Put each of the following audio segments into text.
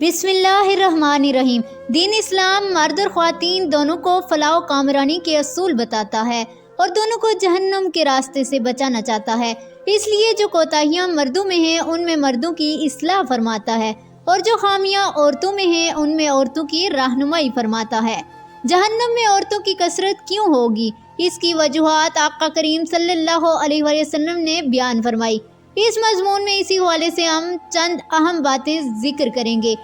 बिस्मिल्लाहिर्रहमानिर्रहीम। दीन इस्लाम मर्द और ख्वातीन दोनों को फलाह व कामरानी के असूल बताता है और दोनों को जहन्नम के रास्ते से बचाना चाहता है। इसलिए जो कोताहियाँ मर्दों में हैं उनमें मर्दों की इस्लाह फरमाता है और जो खामियाँ औरतों में हैं उनमें औरतों की रहनुमाई फरमाता है। जहन्नम में औरतों की कसरत क्यों होगी, इसकी वजूहात आका करीम सल्लल्लाहु अलैहि वसल्लम ने बयान फरमाई। इस मजमून में इसी हवाले से हम चंद अहम बातें जिक्र करेंगे।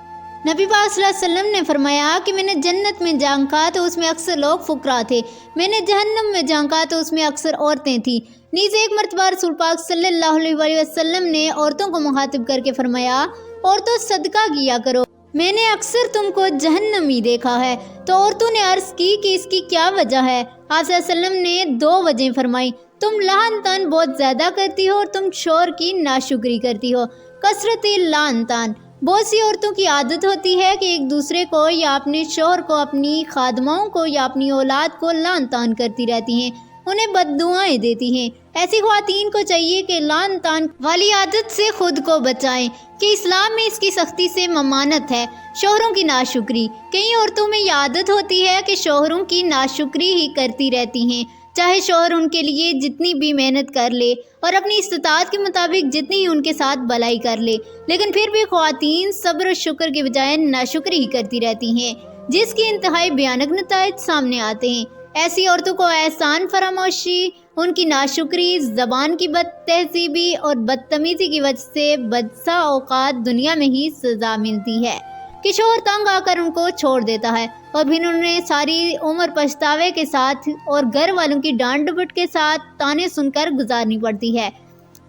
नबी पाक सल्लल्लाहु अलैहि वसल्लम ने फरमाया कि मैंने जन्नत में झांका तो उसमें अक्सर लोग फुकरा थे, मैंने जहन्नम में झांका तो उसमें अक्सर औरतें थीं। नीचे एक मरतबा रसूल पाक सल्लल्लाहु अलैहि वसल्लम ने औरतों को मुखातिब करके फरमाया, औरतों सदका किया करो, मैंने अक्सर तुमको जहन्नमी देखा है। तो औरतों ने अर्ज की कि इसकी क्या वजह है। आप सल्लल्लाहु अलैहि वसल्लम ने दो वजह फरमाई, तुम लहन तन बहुत ज़्यादा करती हो और तुम शोर की नाशुक्री करती हो। कसरत लान तान, बहुत सी औरतों की आदत होती है कि एक दूसरे को या अपने शोहर को, अपनी खादमाओं को या अपनी औलाद को लान तान करती रहती हैं, उन्हें बद्दुआएं देती हैं। ऐसी ख्वातीन को चाहिए कि लान तान वाली आदत से खुद को बचाएं कि इस्लाम में इसकी सख्ती से ममानत है। शोहरों की नाशुक्री, कई औरतों में यह आदत होती है कि शोहरों की नाशुक्री ही करती रहती हैं, चाहे शोहर उनके लिए जितनी भी मेहनत कर ले और अपनी इस्तात के मुताबिक जितनी ही उनके साथ भलाई कर ले, लेकिन फिर भी ख्वातीन सब्र और शुक्र के बजाय नाशुक्री ही करती रहती हैं, जिसकी इंतहाई भयानक नताइज सामने आते हैं। ऐसी औरतों को एहसान फरामोशी, उनकी नाशुक्री, ज़बान की बद तहजीबी और बदतमीज़ी की वजह से बदसा औकात दुनिया में ही सज़ा मिलती है कि शोहर तंग आकर उनको छोड़ देता है और फिर उन्हें सारी उम्र पछतावे के साथ और घर वालों की डांट डपट के साथ ताने सुनकर गुजारनी पड़ती है।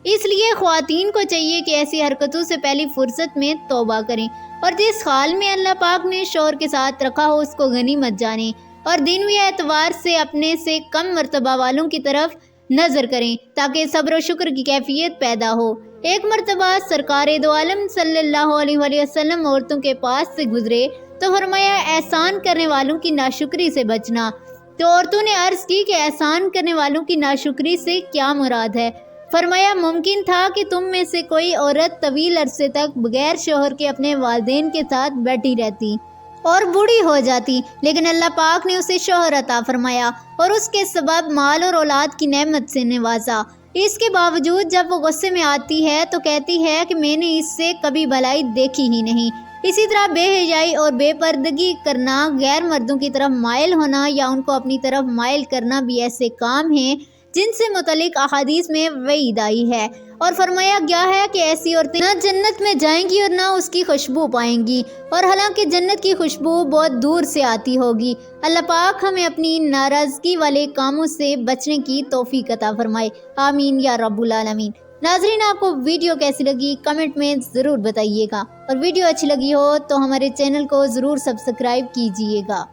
इसलिए ख्वातीन को चाहिए कि ऐसी हरकतों से पहली फुर्सत में तौबा करें और जिस हाल में अल्लाह पाक ने शोहर के साथ रखा हो उसको गनीमत जानें और दीनवी एतबार से अपने से कम मर्तबा वालों की तरफ नज़र करें ताकि सब्र और शुक्र की कैफियत पैदा हो। एक मर्तबा सरकारे दो आलम सल्लल्लाहु अलैहि वसल्लम औरतों के पास से गुजरे तो फरमाया, एहसान करने वालों की नाशुक्री से बचना। तो औरतों ने अर्ज की कि एहसान करने वालों की नाशुक्री से क्या मुराद है। फरमाया, मुमकिन था कि तुम में से कोई औरत तवील अरसे तक बगैर शोहर के अपने वालिदैन के साथ बैठी रहती और बूढ़ी हो जाती, लेकिन अल्लाह पाक ने उसे शोहर अता फरमाया और उसके सबब माल और औलाद की नेमत से नवाजा। इसके बावजूद जब वो गुस्से में आती है तो कहती है कि मैंने इससे कभी भलाई देखी ही नहीं। इसी तरह बेहयाई और बेपर्दगी करना, गैर मर्दों की तरफ माइल होना या उनको अपनी तरफ माइल करना भी ऐसे काम हैं जिनसे मुतलिक अहादीस में वईद आई है और फरमाया गया है कि ऐसी औरतें ना जन्नत में जाएंगी और ना उसकी खुशबू पाएंगी, और हालांकि जन्नत की खुशबू बहुत दूर से आती होगी। अल्लाह पाक हमें अपनी नाराज़गी वाले कामों से बचने की तौफीक अता फरमाए, आमीन या रब्बुल आलमीन। नाज़रीन, आपको वीडियो कैसी लगी कमेंट में ज़रूर बताइएगा और वीडियो अच्छी लगी हो तो हमारे चैनल को ज़रूर सब्सक्राइब कीजिएगा।